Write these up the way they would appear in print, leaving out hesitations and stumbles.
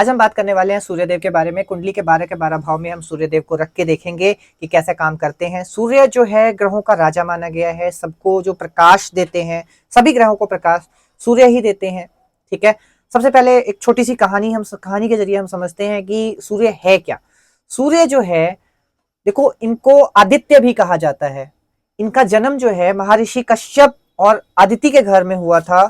आज हम बात करने वाले हैं सूर्यदेव के बारे में। कुंडली के 12 के 12 भाव में हम सूर्यदेव को रख के देखेंगे कि कैसे काम करते हैं। सूर्य जो है ग्रहों का राजा माना गया है, सबको जो प्रकाश देते हैं, सभी ग्रहों को प्रकाश सूर्य ही देते हैं। ठीक है, सबसे पहले एक छोटी सी कहानी के जरिए हम समझते हैं कि सूर्य है क्या। सूर्य जो है, देखो, इनको आदित्य भी कहा जाता है। इनका जन्म जो है महर्षि कश्यप और आदित्य के घर में हुआ था,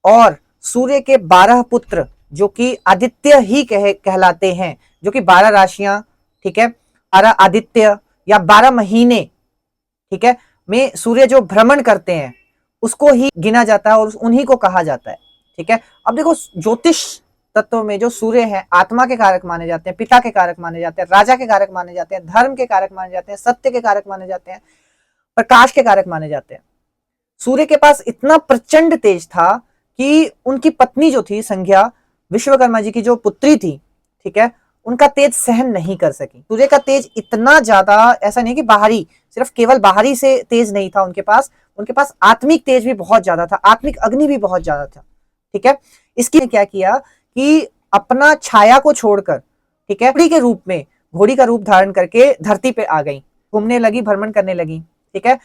और सूर्य के 12 पुत्र जो कि आदित्य ही कहलाते हैं, जो कि 12 राशियां, ठीक है, 12 आदित्य या 12 महीने, ठीक है, में सूर्य जो भ्रमण करते हैं उसको ही गिना जाता है और उन्हीं को कहा जाता है। ठीक है, अब देखो, ज्योतिष तत्व में जो सूर्य है आत्मा के कारक माने जाते हैं, पिता के कारक माने जाते हैं, राजा के कारक माने जाते हैं, धर्म के कारक माने जाते हैं, सत्य के कारक माने जाते हैं, प्रकाश के कारक माने जाते हैं। सूर्य के पास इतना प्रचंड तेज था कि उनकी पत्नी जो थी संज्ञा, विश्वकर्मा जी की जो पुत्री थी, ठीक है, उनका तेज सहन नहीं कर सकी। सूर्य का तेज इतना ज्यादा, ऐसा नहीं कि बाहरी, सिर्फ केवल बाहरी से तेज नहीं था उनके पास आत्मिक तेज भी बहुत ज्यादा था, आत्मिक अग्नि भी बहुत ज्यादा था। ठीक है, इसकी क्या किया कि अपना छाया को छोड़कर, ठीक है, घोड़ी के रूप में, घोड़ी का रूप धारण करके धरती पे आ गई, घूमने लगी, भ्रमण करने लगी। ठीक है,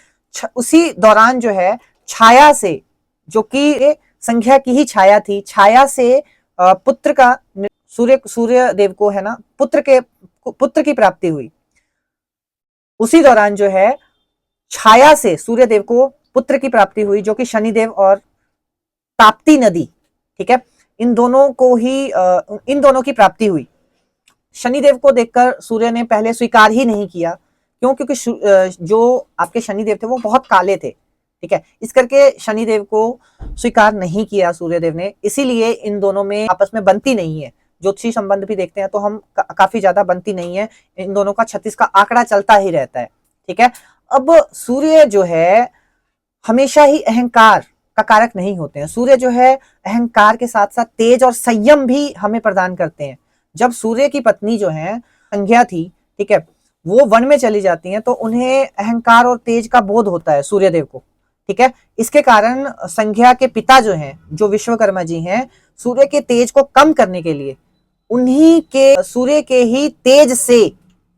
उसी दौरान जो है छाया से, जो कि संज्ञा की ही छाया थी, छाया से पुत्र का, सूर्य देव को है ना, पुत्र की प्राप्ति हुई। उसी दौरान जो है छाया से सूर्य देव को पुत्र की प्राप्ति हुई, जो कि शनिदेव और ताप्ती नदी, ठीक है, इन दोनों की प्राप्ति हुई। शनिदेव को देखकर सूर्य ने पहले स्वीकार ही नहीं किया, क्यों? क्योंकि जो आपके शनिदेव थे वो बहुत काले थे। ठीक है, इस करके शनिदेव को स्वीकार नहीं किया सूर्यदेव ने, इसीलिए इन दोनों में आपस में बनती नहीं है। ज्योतिषी संबंध भी देखते हैं तो हम काफी ज्यादा बनती नहीं है, इन दोनों का 36 का आंकड़ा चलता ही रहता है। ठीक है, अब सूर्य जो है हमेशा ही अहंकार का कारक नहीं होते हैं। सूर्य जो है अहंकार के साथ साथ तेज और संयम भी हमें प्रदान करते हैं। जब सूर्य की पत्नी जो है संज्ञा थी, ठीक है, वो वन में चली जाती हैं तो उन्हें अहंकार और तेज का बोध होता है सूर्यदेव को। ठीक है, इसके कारण संज्ञा के पिता जो हैं, जो विश्वकर्मा जी हैं, सूर्य के तेज को कम करने के लिए उन्हीं के सूर्य के ही तेज से,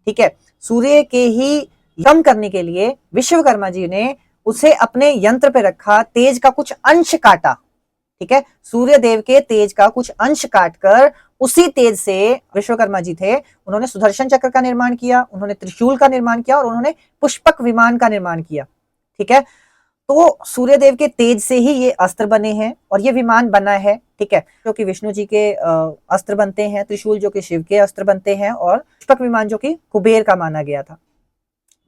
ठीक है, सूर्य के ही कम करने के लिए विश्वकर्मा जी ने उसे अपने यंत्र पे रखा, तेज का कुछ अंश काटा। ठीक है, सूर्य देव के तेज का कुछ अंश काटकर उसी तेज से विश्वकर्मा जी थे, उन्होंने सुदर्शन चक्र का निर्माण किया, उन्होंने त्रिशूल का निर्माण किया और उन्होंने पुष्पक विमान का निर्माण किया। ठीक है, तो सूर्यदेव के तेज से ही ये अस्त्र बने हैं और ये विमान बना है। ठीक है, जो कि विष्णु जी के अस्त्र बनते हैं, त्रिशूल जो कि शिव के अस्त्र बनते हैं, और पुष्पक विमान जो कि कुबेर का माना गया था।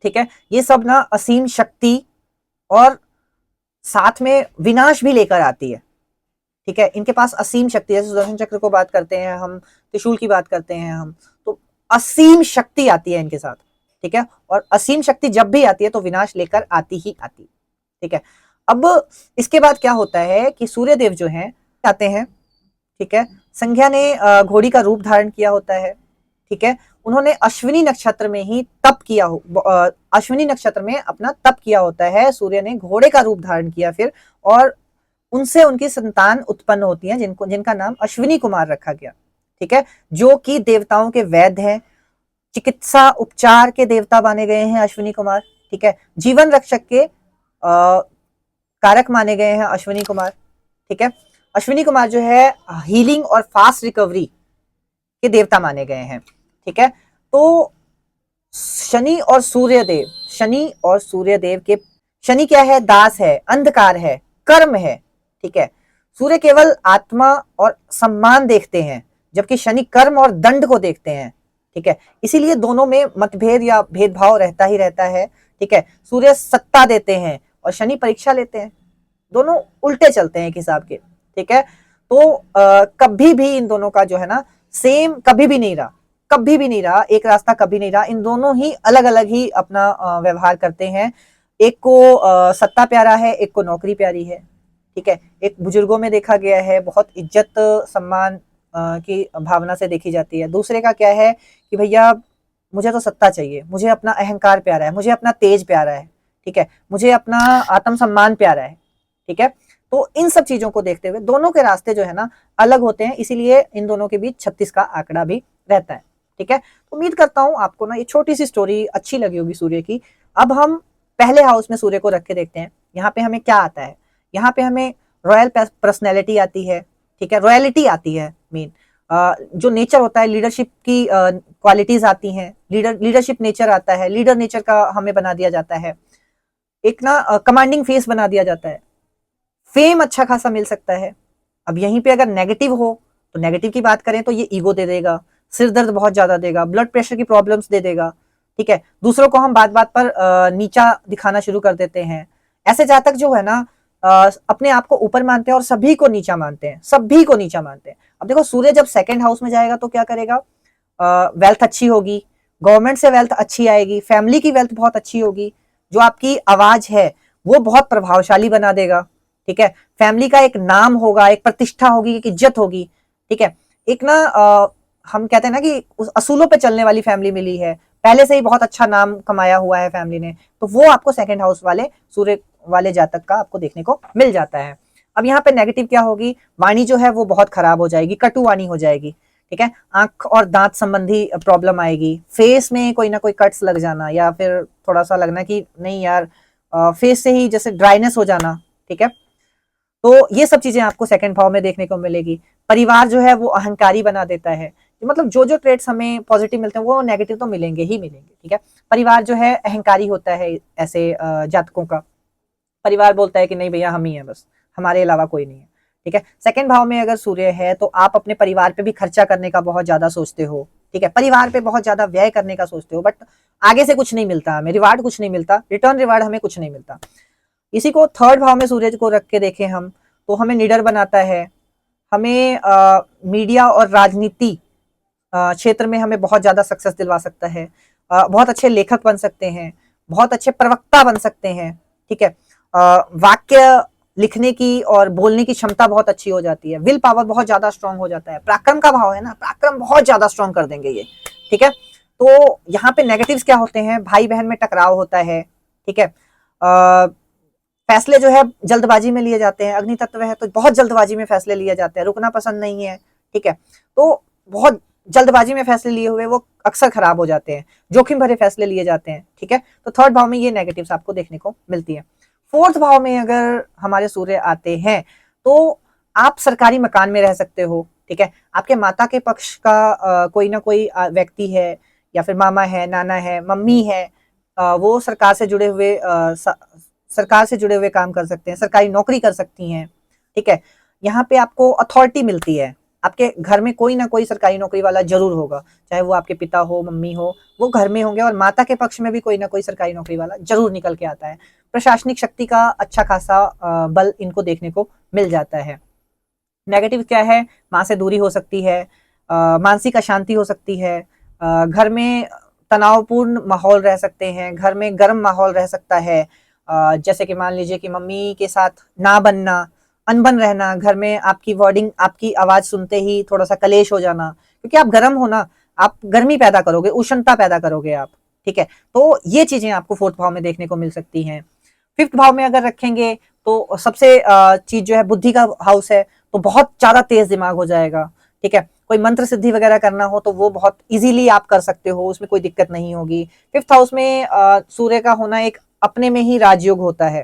ठीक है, ये सब ना असीम शक्ति और साथ में विनाश भी लेकर आती है। ठीक है, इनके पास असीम शक्ति, जैसे सुदर्शन चक्र को बात करते हैं हम, त्रिशूल की बात करते हैं हम, तो असीम शक्ति आती है इनके साथ। ठीक है, और असीम शक्ति जब भी आती है तो विनाश लेकर आती ही आती। ठीक है, अब इसके बाद क्या होता है कि सूर्यदेव जो हैं आते हैं। ठीक है, संज्ञा ने घोड़ी का रूप धारण किया होता है। ठीक है, उन्होंने अश्विनी नक्षत्र में ही तप किया अश्विनी नक्षत्र में अपना तप किया होता है। सूर्य ने घोड़े का रूप धारण किया फिर, और उनसे उनकी संतान उत्पन्न होती है, जिनका नाम अश्विनी कुमार रखा गया। ठीक है, जो कि देवताओं के वैद्य हैं, चिकित्सा उपचार के देवता माने गए हैं अश्विनी कुमार। ठीक है, जीवन रक्षक के कारक माने गए हैं अश्विनी कुमार। ठीक है, अश्विनी कुमार जो है हीलिंग और फास्ट रिकवरी के देवता माने गए हैं। ठीक है, तो शनि और सूर्यदेव के, शनि क्या है? दास है, अंधकार है, कर्म है। ठीक है, सूर्य केवल आत्मा और सम्मान देखते हैं, जबकि शनि कर्म और दंड को देखते हैं। ठीक है, इसीलिए दोनों में मतभेद या भेदभाव रहता ही रहता है। ठीक है, सूर्य सत्ता देते हैं और शनि परीक्षा लेते हैं, दोनों उल्टे चलते हैं एक हिसाब के। ठीक है, तो कभी भी इन दोनों का जो है ना सेम कभी भी नहीं रहा, एक रास्ता कभी नहीं रहा। इन दोनों ही अलग अलग ही अपना व्यवहार करते हैं। एक को सत्ता प्यारा है, एक को नौकरी प्यारी है। ठीक है, एक बुजुर्गों में देखा गया है, बहुत इज्जत सम्मान की भावना से देखी जाती है। दूसरे का क्या है कि भैया मुझे तो सत्ता चाहिए, मुझे अपना अहंकार प्यारा है, मुझे अपना तेज प्यारा है। ठीक है, मुझे अपना आत्म सम्मान प्यारा है। ठीक है, तो इन सब चीजों को देखते हुए दोनों के रास्ते जो है ना अलग होते हैं, इसीलिए इन दोनों के बीच 36 का आंकड़ा भी रहता है। ठीक है, तो उम्मीद करता हूं आपको ना ये छोटी सी स्टोरी अच्छी लगी होगी सूर्य की। अब हम पहले हाउस में सूर्य को रख के देखते हैं, यहाँ पे हमें क्या आता है। यहाँ पे हमें रॉयल पर्सनैलिटी आती है, ठीक है, रॉयलिटी आती है मेन, जो नेचर होता है, लीडरशिप की क्वालिटीज आती हैं, लीडरशिप नेचर आता है, लीडर नेचर का हमें बना दिया जाता है, एक ना कमांडिंग फेस बना दिया जाता है, फेम अच्छा खासा मिल सकता है। अब यहीं पे अगर नेगेटिव हो तो नेगेटिव की बात करें तो ये ईगो दे देगा, सिर दर्द बहुत ज्यादा देगा, ब्लड प्रेशर की प्रॉब्लम्स दे देगा। ठीक है, दूसरों को हम बात बात पर नीचा दिखाना शुरू कर देते हैं। ऐसे जातक जो है ना अपने आप को ऊपर मानते हैं और सभी को नीचा मानते हैं, सभी को नीचा मानते हैं। अब देखो सूर्य जब सेकंड हाउस में जाएगा तो क्या करेगा, वेल्थ अच्छी होगी, गवर्नमेंट से वेल्थ अच्छी आएगी, फैमिली की वेल्थ बहुत अच्छी होगी, जो आपकी आवाज है वो बहुत प्रभावशाली बना देगा। ठीक है, फैमिली का एक नाम होगा, एक प्रतिष्ठा होगी, एक इज्जत होगी। ठीक है, एक ना हम कहते हैं ना कि उस असूलों पे चलने वाली फैमिली मिली है, पहले से ही बहुत अच्छा नाम कमाया हुआ है फैमिली ने, तो वो आपको सेकंड हाउस वाले सूर्य वाले जातक का आपको देखने को मिल जाता है। अब यहाँ पे नेगेटिव क्या होगी, वाणी जो है वो बहुत खराब हो जाएगी, कटु वाणी हो जाएगी। ठीक है, आंख और दांत संबंधी प्रॉब्लम आएगी, फेस में कोई ना कोई कट्स लग जाना, या फिर थोड़ा सा लगना कि नहीं यार फेस से ही जैसे ड्राइनेस हो जाना। ठीक है, तो ये सब चीजें आपको सेकंड भाव में देखने को मिलेगी। परिवार जो है वो अहंकारी बना देता है, मतलब जो जो ट्रेड्स हमें पॉजिटिव मिलते हैं वो नेगेटिव तो मिलेंगे ही मिलेंगे। ठीक है, परिवार जो है अहंकारी होता है ऐसे जातकों का, परिवार बोलता है कि नहीं भैया हम ही हैं, बस हमारे अलावा कोई नहीं है। ठीक है, सेकंड भाव में अगर सूर्य है तो आप अपने परिवार पे भी खर्चा करने का बहुत ज्यादा सोचते हो। ठीक है, परिवार पे बहुत ज्यादा व्यय करने का सोचते हो, बट आगे से कुछ नहीं मिलता हमें, रिवार्ड कुछ नहीं मिलता, रिटर्न रिवार्ड हमें कुछ नहीं मिलता। इसी को थर्ड भाव में सूर्य को रख के देखें हम तो हमें निडर बनाता है, हमें मीडिया और राजनीति क्षेत्र में हमें बहुत ज्यादा सक्सेस दिलवा सकता है, बहुत अच्छे लेखक बन सकते हैं, बहुत अच्छे प्रवक्ता बन सकते हैं। ठीक है, वाक्य लिखने की और बोलने की क्षमता बहुत अच्छी हो जाती है, विल पावर बहुत ज्यादा स्ट्रांग हो जाता है, पराक्रम का भाव है ना, पराक्रम बहुत ज्यादा स्ट्रांग कर देंगे ये। ठीक है, तो यहाँ पे नेगेटिव्स क्या होते हैं, भाई बहन में टकराव होता है। ठीक है, फैसले जो है जल्दबाजी में लिए जाते हैं, अग्नि तत्व है तो बहुत जल्दबाजी में फैसले लिए जाते हैं, रुकना पसंद नहीं है। ठीक है, तो बहुत जल्दबाजी में फैसले लिए हुए वो अक्सर खराब हो जाते हैं, जोखिम भरे फैसले लिए जाते हैं। ठीक है, तो थर्ड भाव में ये नेगेटिव्स आपको देखने को मिलती है। फोर्थ भाव में अगर हमारे सूर्य आते हैं तो आप सरकारी मकान में रह सकते हो। ठीक है, आपके माता के पक्ष का कोई ना कोई व्यक्ति है, या फिर मामा है, नाना है, मम्मी है, वो सरकार से जुड़े हुए काम कर सकते हैं, सरकारी नौकरी कर सकती हैं। ठीक है, यहाँ पे आपको अथॉरिटी मिलती है, आपके घर में कोई ना कोई सरकारी नौकरी वाला जरूर होगा, चाहे वो आपके पिता हो, मम्मी हो, वो घर में होंगे, और माता के पक्ष में भी कोई ना कोई सरकारी नौकरी वाला जरूर निकल के आता है। प्रशासनिक शक्ति का अच्छा खासा बल इनको देखने को मिल जाता है। नेगेटिव क्या है, माँ से दूरी हो सकती है, मानसिक अशांति हो सकती है, घर में तनावपूर्ण माहौल रह सकते हैं, घर में गर्म माहौल रह सकता है, जैसे कि मान लीजिए कि मम्मी के साथ ना बनना, अनबन रहना, घर में आपकी वर्डिंग, आपकी आवाज सुनते ही थोड़ा सा कलेश हो जाना, क्योंकि आप गर्म हो ना, आप गर्मी पैदा करोगे, उष्णता पैदा करोगे आप। ठीक है, तो ये चीजें आपको फोर्थ भाव में देखने को मिल सकती हैं। फिफ्थ भाव में अगर रखेंगे तो सबसे चीज जो है, बुद्धि का हाउस है, तो बहुत ज्यादा तेज दिमाग हो जाएगा। ठीक है, कोई मंत्र सिद्धि वगैरह करना हो तो वो बहुत इजीली आप कर सकते हो, उसमें कोई दिक्कत नहीं होगी। फिफ्थ हाउस में सूर्य का होना एक अपने में ही राजयोग होता है।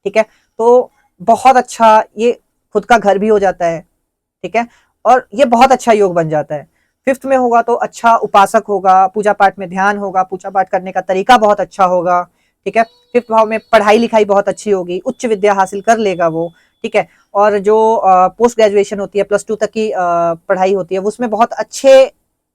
ठीक है, तो बहुत अच्छा, ये खुद का घर भी हो जाता है। ठीक है, और ये बहुत अच्छा योग बन जाता है। फिफ्थ में होगा तो अच्छा उपासक होगा, पूजा पाठ में ध्यान होगा, पूजा पाठ करने का तरीका बहुत अच्छा होगा। ठीक है, फिफ्थ भाव में पढ़ाई लिखाई बहुत अच्छी होगी, उच्च विद्या हासिल कर लेगा वो। ठीक है, और जो पोस्ट ग्रेजुएशन होती है, +2 तक की पढ़ाई होती है, उसमें बहुत अच्छे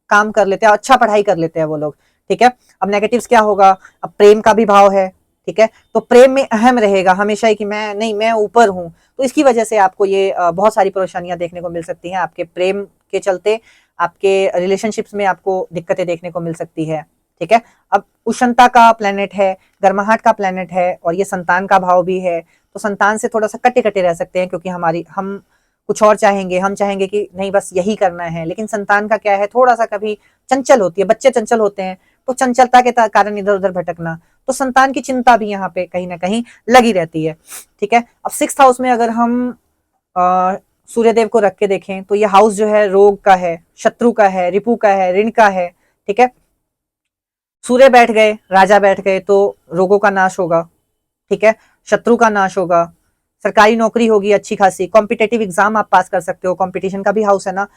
काम कर लेते हैं, अच्छा पढ़ाई कर लेते हैं वो लोग। ठीक है, अब नेगेटिव्स क्या होगा, अब प्रेम का भी भाव है। ठीक है, तो प्रेम में अहम रहेगा हमेशा ही कि मैं ऊपर हूं, तो इसकी वजह से आपको ये बहुत सारी परेशानियां देखने को मिल सकती हैं, आपके प्रेम के चलते आपके रिलेशनशिप्स में आपको दिक्कतें देखने को मिल सकती है। ठीक है, अब उष्णता का प्लेनेट है, गर्माहट का प्लेनेट है, और ये संतान का भाव भी है, तो संतान से थोड़ा सा कटे कटे रह सकते हैं, क्योंकि हम कुछ और चाहेंगे, हम चाहेंगे कि नहीं बस यही करना है, लेकिन संतान का क्या है, थोड़ा सा कभी चंचल होती है, बच्चे चंचल होते हैं, तो चंचलता के कारण इधर उधर भटकना, तो संतान की चिंता भी यहाँ पे कहीं ना कहीं लगी रहती है। ठीक है, अब 6th हाउस में अगर हम सूर्यदेव को रख के देखें तो ये हाउस जो है रोग का है, शत्रु का है, रिपु का है, ऋण का है। ठीक है, सूर्य बैठ गए, राजा बैठ गए तो रोगों का नाश होगा। ठीक है, शत्रु का नाश होगा, सरकारी नौकरी होगी अच्छी खासी, कॉम्पिटेटिव एग्जाम आप पास कर सकते हो, कंपटीशन का भी हाउस है ना।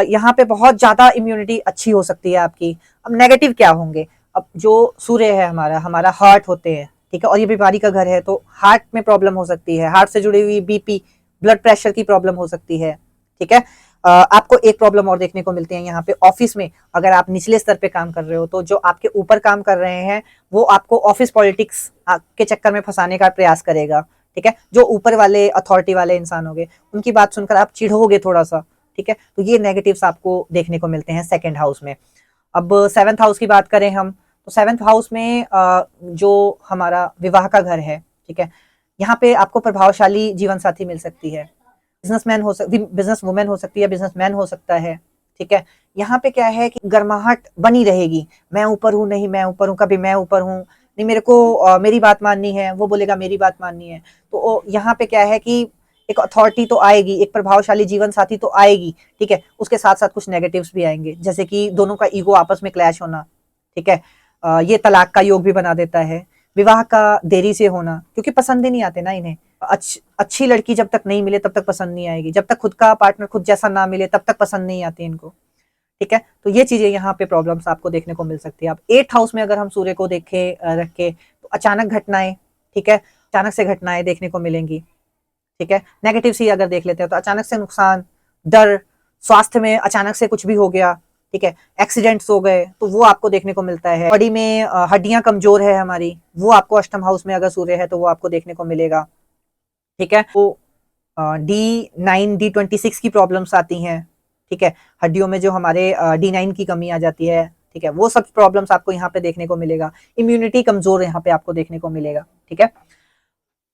यहाँ पे बहुत ज्यादा इम्यूनिटी अच्छी हो सकती है आपकी। अब नेगेटिव क्या होंगे, अब जो सूर्य है हमारा हार्ट होते हैं। ठीक है, और ये बीमारी का घर है तो हार्ट में प्रॉब्लम हो सकती है, हार्ट से जुड़ी हुई बीपी, ब्लड प्रेशर की प्रॉब्लम हो सकती है। ठीक है, आपको एक प्रॉब्लम और देखने को मिलती है यहाँ पे ऑफिस में, अगर आप निचले स्तर पे काम कर रहे हो तो जो आपके ऊपर काम कर रहे हैं वो आपको ऑफिस पॉलिटिक्स के चक्कर में फंसाने का प्रयास करेगा। ठीक है, जो ऊपर वाले अथॉरिटी वाले इंसान होंगे उनकी बात सुनकर आप चिढ़ोगे थोड़ा सा। ठीक है, तो ये नेगेटिव्स आपको देखने को मिलते हैं 2nd हाउस में। अब 7th हाउस की बात करें हम तो 7th हाउस में जो हमारा विवाह का घर है। ठीक है, यहाँ पे आपको प्रभावशाली जीवन साथी मिल सकती है, बिजनेसमैन हो सकती, बिजनेस वुमेन हो सकती है, बिजनेसमैन हो सकता है। ठीक है, यहाँ पे क्या है कि गर्माहट बनी रहेगी, मैं ऊपर हूँ, नहीं मैं ऊपर हूँ, कभी मैं ऊपर हूँ, नहीं मेरे को मेरी बात माननी है, वो बोलेगा मेरी बात माननी है। तो यहाँ पे क्या है कि एक अथॉरिटी तो आएगी, एक प्रभावशाली जीवन साथी तो आएगी। ठीक है, उसके साथ साथ कुछ नेगेटिव्स भी आएंगे, जैसे कि दोनों का ईगो आपस में क्लैश होना। ठीक है, ये तलाक का योग भी बना देता है, विवाह का देरी से होना, क्योंकि पसंद ही नहीं आते ना इन्हें। अच्छी लड़की जब तक नहीं मिले तब तक पसंद नहीं आएगी, जब तक खुद का पार्टनर खुद जैसा ना मिले तब तक पसंद नहीं आती इनको। ठीक है, तो ये चीजें यहाँ पे प्रॉब्लम्स आपको देखने को मिल सकती है। अब 8th हाउस में अगर हम सूर्य को देखे रख के तो अचानक घटनाएं, ठीक है, अचानक से घटनाएं देखने को मिलेंगी। ठीक है, नेगेटिव ही अगर देख लेते हैं तो अचानक से नुकसान, डर, स्वास्थ्य में अचानक से कुछ भी हो गया। ठीक है, एक्सीडेंट्स हो गए तो वो आपको देखने को मिलता है। बॉडी में हड्डियां कमजोर है हमारी, वो आपको अष्टम हाउस में अगर सूर्य है तो वो आपको देखने को मिलेगा। ठीक है, तो D9 D26 की प्रॉब्लम्स आती हैं। ठीक है, हड्डियों में जो हमारे D9 की कमी आ जाती है। ठीक है, वो सब प्रॉब्लम्स आपको यहाँ पे देखने को मिलेगा। इम्यूनिटी कमजोर यहाँ पे आपको देखने को मिलेगा। ठीक है,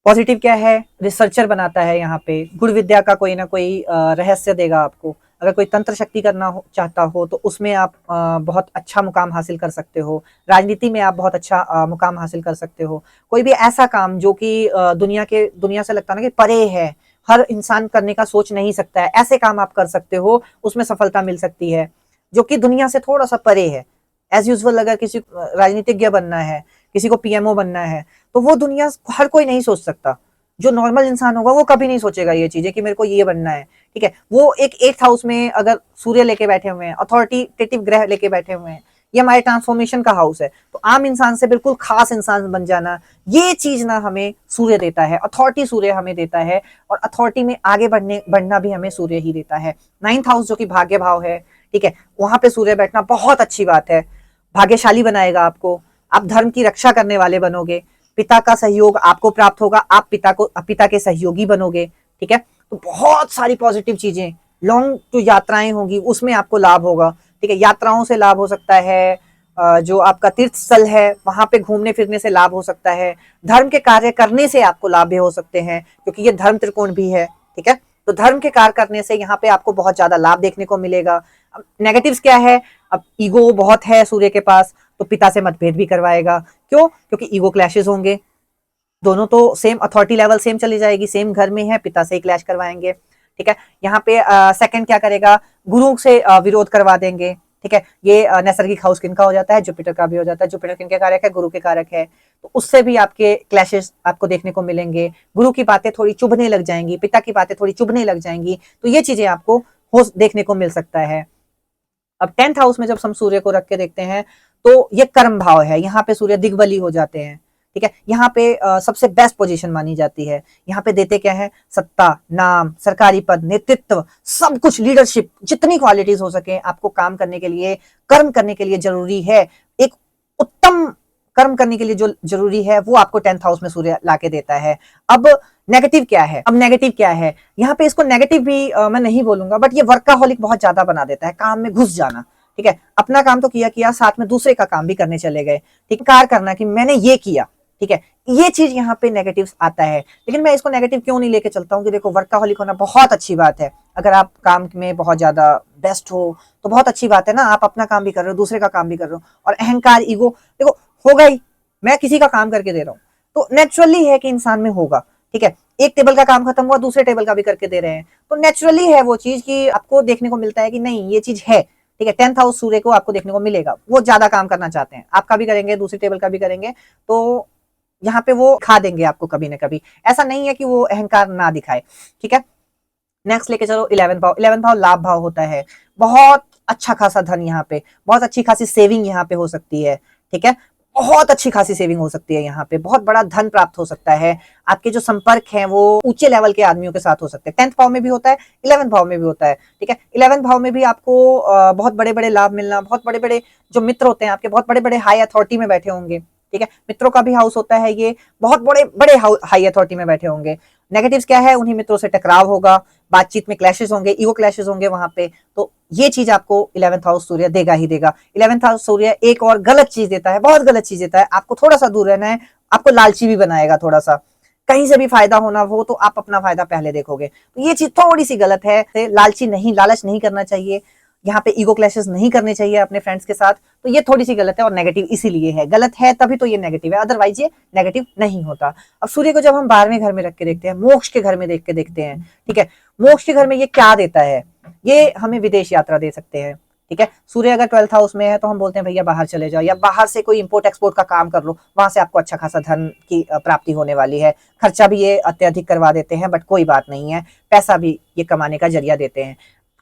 पॉजिटिव क्या है, रिसर्चर बनाता है यहाँ पे, गुण विद्या का कोई ना कोई रहस्य देगा आपको। अगर कोई तंत्र शक्ति करना चाहता हो तो उसमें आप बहुत अच्छा मुकाम हासिल कर सकते हो, राजनीति में आप बहुत अच्छा मुकाम हासिल कर सकते हो। कोई भी ऐसा काम जो कि दुनिया से लगता है ना कि परे है, हर इंसान करने का सोच नहीं सकता है, ऐसे काम आप कर सकते हो, उसमें सफलता मिल सकती है, जो कि दुनिया से थोड़ा सा परे है। एज यूजुअल अगर किसी राजनीतिज्ञ बनना है, किसी को पीएमओ बनना है, तो वो दुनिया हर कोई नहीं सोच सकता। जो नॉर्मल इंसान होगा वो कभी नहीं सोचेगा ये चीजें कि मेरे को ये बनना है। ठीक है, वो एक 8th हाउस में अगर सूर्य लेके बैठे हुए हैं, अथॉरिटेटिव ग्रह लेके बैठे हुए हैं, ये हमारे ट्रांसफॉर्मेशन का हाउस है, तो आम इंसान से बिल्कुल खास इंसान बन जाना, ये चीज ना हमें सूर्य देता है, अथॉरिटी सूर्य हमें देता है, और अथॉरिटी में आगे बढ़ना भी हमें सूर्य ही देता है। 9th हाउस जो कि भाग्य भाव है, ठीक है, वहां पे सूर्य बैठना बहुत अच्छी बात है, भाग्यशाली बनाएगा आपको, आप धर्म की रक्षा करने वाले बनोगे, पिता का सहयोग आपको प्राप्त होगा, आप पिता के सहयोगी बनोगे। ठीक है, तो बहुत सारी पॉजिटिव चीजें, लॉन्ग जो यात्राएं होंगी उसमें आपको लाभ होगा। ठीक है, यात्राओं से लाभ हो सकता है, जो आपका तीर्थ स्थल है वहां पे घूमने फिरने से लाभ हो सकता है, धर्म के कार्य करने से आपको लाभ भी हो सकते हैं, क्योंकि ये धर्म त्रिकोण भी है। ठीक है, तो धर्म के कार्य करने से यहाँ पे आपको बहुत ज्यादा लाभ देखने को मिलेगा। अब नेगेटिव्स क्या है, अब ईगो बहुत है सूर्य के पास, तो पिता से मतभेद भी करवाएगा। क्यों? क्योंकि ईगो क्लैशेस होंगे, दोनों तो सेम अथॉरिटी लेवल सेम चली जाएगी, सेम घर में है, पिता से ही क्लैश करवाएंगे। ठीक है, यहाँ पे सेकंड क्या करेगा, गुरु से विरोध करवा देंगे। ठीक है, ये नैसर्गिक हाउस किनका हो जाता है, जुपिटर का भी हो जाता है। जुपिटर किनके कारक है, गुरु के कारक है, तो उससे भी आपके क्लैशेस आपको देखने को मिलेंगे। गुरु की बातें थोड़ी चुभने लग जाएंगी, पिता की बातें थोड़ी चुभने लग जाएंगी, तो ये चीजें आपको देखने को मिल सकता है। अब 10th हाउस में जब हम सूर्य को रख के देखते हैं तो ये कर्म भाव है, यहाँ पे सूर्य दिग्बली हो जाते हैं। ठीक है, यहाँ पे सबसे बेस्ट पोजीशन मानी जाती है। यहाँ पे देते क्या है, सत्ता, नाम, सरकारी पद, नेतृत्व, सब कुछ, लीडरशिप, जितनी क्वालिटीज हो सके आपको काम करने के लिए, कर्म करने के लिए जरूरी है। एक उत्तम कर्म करने के लिए जो जरूरी है वो आपको 10th हाउस में सूर्य लाके देता है। अब नेगेटिव क्या है, अब नेगेटिव क्या है, यहाँ पे इसको नेगेटिव भी मैं नहीं बोलूंगा, बट ये वर्काहोलिक बहुत ज्यादा बना देता है, काम में घुस जाना। ठीक है, अपना काम तो किया साथ में दूसरे का काम भी करने चले गए। ठीक है, कार्य करना कि मैंने ये किया, ठीक है, ये चीज यहाँ पे नेगेटिव आता है। लेकिन मैं इसको नेगेटिव क्यों नहीं लेके चलता हूँ कि देखो वर्काहोलिक होना बहुत अच्छी बात है। अगर आप काम में बहुत ज्यादा बेस्ट हो तो बहुत अच्छी बात है ना, आप अपना काम भी कर रहे हो, दूसरे का काम भी कर रहे हो। और अहंकार, ईगो, देखो होगा ही, मैं किसी का काम करके दे रहा हूँ तो नेचुरली है कि इंसान में होगा। ठीक है, एक टेबल का काम खत्म हुआ, दूसरे टेबल का भी करके दे रहे हैं, तो नेचुरली है वो चीज कि आपको देखने को मिलता है कि नहीं ये चीज है। ठीक है, 10th हाउस सूर्य को आपको देखने को मिलेगा, वो ज्यादा काम करना चाहते हैं, आपका भी करेंगे, दूसरी टेबल का भी करेंगे, तो यहाँ पे वो खा देंगे आपको कभी ना कभी। ऐसा नहीं है कि वो अहंकार ना दिखाए। ठीक है, नेक्स्ट लेके चलो 11वां भाव। 11वां भाव लाभ भाव होता है। बहुत अच्छा खासा धन यहाँ पे, बहुत अच्छी खासी सेविंग यहाँ पे हो सकती है। ठीक है, बहुत अच्छी खासी सेविंग हो सकती है यहाँ पे, बहुत बड़ा धन प्राप्त हो सकता है। आपके जो संपर्क हैं वो ऊंचे लेवल के आदमियों के साथ हो सकते हैं। 10th भाव में भी होता है, 11th भाव में भी होता है। ठीक है, 11th भाव में भी आपको बहुत बड़े बड़े लाभ मिलना, बहुत बड़े बड़े जो मित्र होते हैं आपके, बहुत बड़े बड़े हाई अथॉरिटी में बैठे होंगे। ठीक है, मित्रों का भी हाउस होता है ये, बहुत बड़े बड़े हाई अथॉरिटी में बैठे होंगे। नेगेटिव्स क्या है, उन्हीं मित्रों से टकराव होगा, बातचीत में क्लैशेस होंगे, ईगो क्लैशेस होंगे वहां पे। तो ये चीज आपको 11th हाउस सूर्य देगा ही देगा। 11th हाउस सूर्य एक और गलत चीज देता है, बहुत गलत चीज देता है, आपको थोड़ा सा दूर रहना है, आपको लालची भी बनाएगा थोड़ा सा। कहीं से भी फायदा होना हो तो आप अपना फायदा पहले देखोगे, तो ये चीज थोड़ी सी गलत है। लालची नहीं, लालच नहीं करना चाहिए, यहाँ पे ईगो क्लैशेस नहीं करने चाहिए अपने फ्रेंड्स के साथ। तो ये थोड़ी सी गलत है और नेगेटिव इसीलिए है, गलत है तभी तो ये नेगेटिव है, अदरवाइज ये नेगेटिव नहीं होता। अब सूर्य को जब हम 12वें घर में रख के देखते हैं, मोक्ष के घर में देख के देखते हैं, ठीक है, मोक्ष के घर में ये क्या देता है, ये हमें विदेश यात्रा दे सकते हैं। ठीक है, सूर्य अगर 12th हाउस में है तो हम बोलते हैं भैया बाहर चले जाओ, या बाहर से कोई इंपोर्ट एक्सपोर्ट का काम कर लो, वहां से आपको अच्छा खासा धन की प्राप्ति होने वाली है। खर्चा भी ये अत्यधिक करवा देते हैं, बट कोई बात नहीं है, पैसा भी ये कमाने का जरिया देते हैं।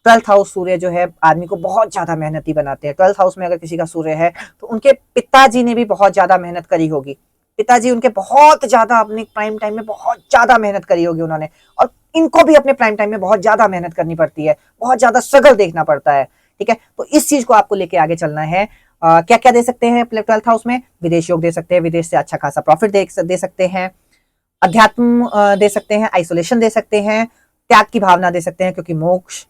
12th हाउस सूर्य जो है आदमी को बहुत ज्यादा मेहनती बनाते हैं। 12th हाउस में अगर किसी का सूर्य है तो उनके पिताजी ने भी बहुत ज्यादा मेहनत करी होगी, पिताजी उनके बहुत ज्यादा अपने प्राइम टाइम में बहुत ज्यादा मेहनत करी होगी उन्होंने, और इनको भी अपने प्राइम टाइम में बहुत ज्यादा मेहनत करनी पड़ती है, बहुत ज्यादा स्ट्रगल देखना पड़ता है। ठीक है, तो इस चीज को आपको लेके आगे चलना है। क्या क्या दे सकते हैं 12th हाउस में, विदेश योग दे सकते हैं, विदेश से अच्छा खासा प्रॉफिट दे सकते हैं, अध्यात्म दे सकते हैं, आइसोलेशन दे सकते हैं, त्याग की भावना दे सकते हैं, क्योंकि मोक्ष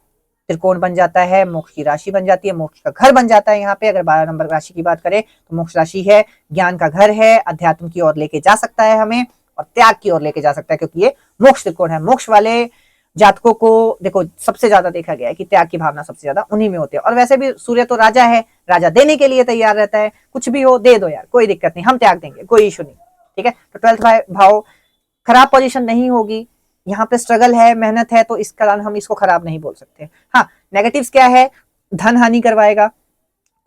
त्रिकोण बन जाता है, मोक्ष की राशि बन जाती है, मोक्ष का घर बन जाता है। यहाँ पे अगर 12 नंबर राशि की बात करें तो मोक्ष राशि है, ज्ञान का घर है, अध्यात्म की ओर लेके जा सकता है हमें, और त्याग की ओर लेके जा सकता है, क्योंकि ये मोक्ष त्रिकोण है। मोक्ष वाले जातकों को देखो सबसे ज्यादा देखा गया है कि त्याग की भावना सबसे ज्यादा उन्हीं में होती है। और वैसे भी सूर्य तो राजा है, राजा देने के लिए तैयार रहता है, कुछ भी हो दे दो यार, कोई दिक्कत नहीं, हम त्याग देंगे, कोई इशू नहीं। ठीक है, तो 12th भाव खराब पोजीशन नहीं होगी, यहाँ पे स्ट्रगल है, मेहनत है, तो इस कारण हम इसको खराब नहीं बोल सकते। हाँ, नेगेटिव्स क्या है, धन हानि करवाएगा,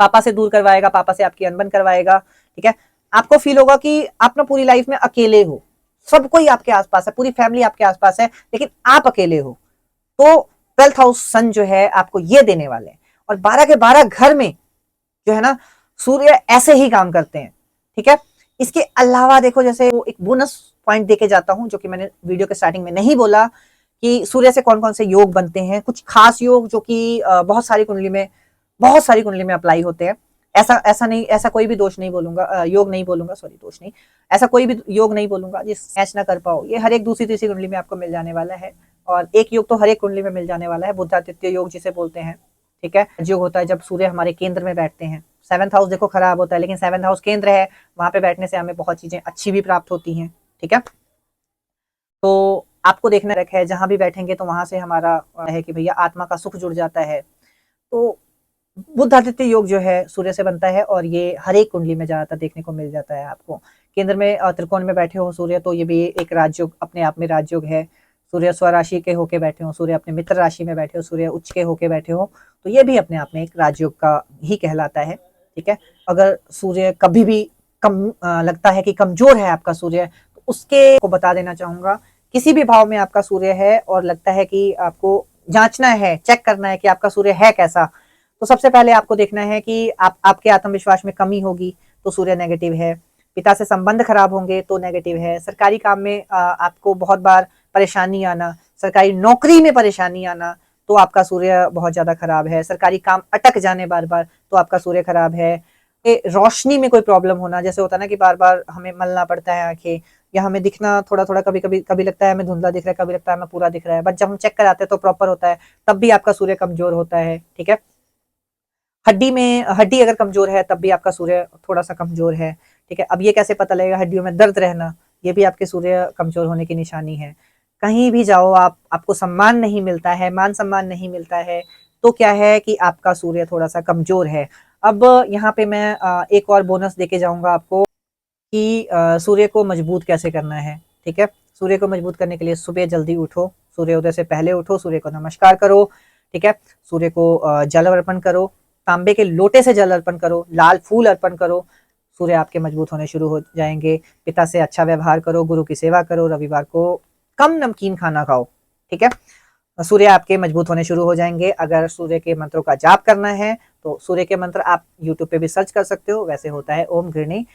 पापा से दूर करवाएगा, पापा से आपकी अनबन करवाएगा। ठीक है, आपको फील होगा कि आप ना पूरी लाइफ में अकेले हो, सब कोई आपके आसपास है, पूरी फैमिली आपके आसपास है, लेकिन आप अकेले हो। तो 12th हाउस सन जो है आपको ये देने वाले हैं। और 12 के 12 घर में जो है ना सूर्य ऐसे ही काम करते हैं। ठीक है, इसके अलावा देखो जैसे वो एक बोनस पॉइंट देके जाता हूं, जो कि मैंने वीडियो के स्टार्टिंग में नहीं बोला, कि सूर्य से कौन कौन से योग बनते हैं, कुछ खास योग जो कि बहुत सारी कुंडली में अप्लाई होते हैं। ऐसा नहीं, ऐसा कोई भी दोष नहीं बोलूंगा, योग नहीं बोलूंगा, सॉरी दोष नहीं, ऐसा कोई भी योग नहीं बोलूंगा जिस मैच ना कर पाओ, ये हर एक दूसरी तीसरी कुंडली में आपको मिल जाने वाला है। और एक योग तो हर एक कुंडली में मिल जाने वाला है, बुद्धादित्य योग जिसे बोलते हैं। ठीक है, योग होता है जब सूर्य हमारे केंद्र में बैठते हैं। 7th हाउस देखो खराब होता है, लेकिन 7th हाउस केंद्र है, वहां पे बैठने से हमें बहुत चीजें अच्छी भी प्राप्त होती हैं। ठीक है, तो आपको देखना रखा है, जहां भी बैठेंगे तो वहां से हमारा है कि भैया आत्मा का सुख जुड़ जाता है। तो बुद्धादित्य योग जो है सूर्य से बनता है, और ये हर एक कुंडली में ज्यादातर देखने को मिल जाता है आपको। केंद्र में त्रिकोण में बैठे हो सूर्य, तो ये भी एक राजयोग, अपने आप में राजयोग है। सूर्य स्वराशि के होके बैठे हो, सूर्य अपने मित्र राशि में बैठे हो, सूर्य उच्च के होके बैठे हो, तो ये भी अपने आप में एक राजयोग का ही कहलाता है। ठीक है, अगर सूर्य कभी भी कम लगता है कि कमजोर है आपका सूर्य, तो उसके को बता देना चाहूंगा, किसी भी भाव में आपका सूर्य है और लगता है कि आपको जांचना है, चेक करना है कि आपका सूर्य है कैसा, तो सबसे पहले आपको देखना है कि आपके आत्मविश्वास में कमी होगी तो सूर्य नेगेटिव है, पिता से संबंध खराब होंगे तो नेगेटिव है, सरकारी काम में आपको बहुत बार परेशानी आना, सरकारी नौकरी में परेशानी आना, तो आपका सूर्य बहुत ज्यादा खराब है, सरकारी काम अटक जाने बार बार, तो आपका सूर्य खराब है। रोशनी में कोई प्रॉब्लम होना, जैसे होता है ना कि बार बार हमें मलना पड़ता है आंखें, या हमें दिखना थोड़ा थोड़ा, कभी लगता है हमें धुंधला दिख रहा है, कभी लगता है हमें पूरा दिख रहा है, बट जब हम चेक कराते हैं तो प्रॉपर होता है, तब भी आपका सूर्य कमजोर होता है। ठीक है, हड्डी अगर कमजोर है तब भी आपका सूर्य थोड़ा सा कमजोर है। ठीक है। अब ये कैसे पता लगेगा? हड्डियों में दर्द रहना, ये भी आपके सूर्य कमजोर होने की निशानी है। कहीं भी जाओ आप, आपको सम्मान नहीं मिलता है, मान सम्मान नहीं मिलता है, तो क्या है कि आपका सूर्य थोड़ा सा कमजोर है। अब यहाँ पे मैं एक और बोनस देके जाऊंगा आपको कि सूर्य को मजबूत कैसे करना है। ठीक है, सूर्य को मजबूत करने के लिए सुबह जल्दी उठो, सूर्योदय से पहले उठो, सूर्य को नमस्कार करो। ठीक है, सूर्य को जल अर्पण करो, तांबे के लोटे से जल अर्पण करो, लाल फूल अर्पण करो, सूर्य आपके मजबूत होने शुरू हो जाएंगे। पिता से अच्छा व्यवहार करो, गुरु की सेवा करो, रविवार को कम नमकीन खाना खाओ। ठीक है, सूर्य आपके मजबूत होने शुरू हो जाएंगे। अगर सूर्य के मंत्रों का जाप करना है तो सूर्य के मंत्र आप यूट्यूब पे भी सर्च कर सकते हो। वैसे होता है ओम गृणी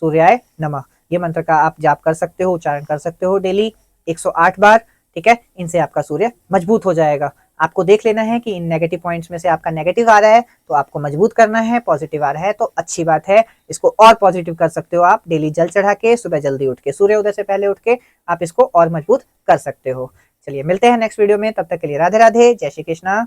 सूर्याय नमः, ये मंत्र का आप जाप कर सकते हो, उच्चारण कर सकते हो डेली 108 बार। ठीक है, इनसे आपका सूर्य मजबूत हो जाएगा। आपको देख लेना है कि इन नेगेटिव पॉइंट्स में से आपका नेगेटिव आ रहा है तो आपको मजबूत करना है, पॉजिटिव आ रहा है तो अच्छी बात है, इसको और पॉजिटिव कर सकते हो आप। डेली जल चढ़ा के, सुबह जल्दी उठ के, सूर्योदय से पहले उठ के आप इसको और मजबूत कर सकते हो। चलिए मिलते हैं नेक्स्ट वीडियो में, तब तक के लिए राधे राधे, जय श्री कृष्णा।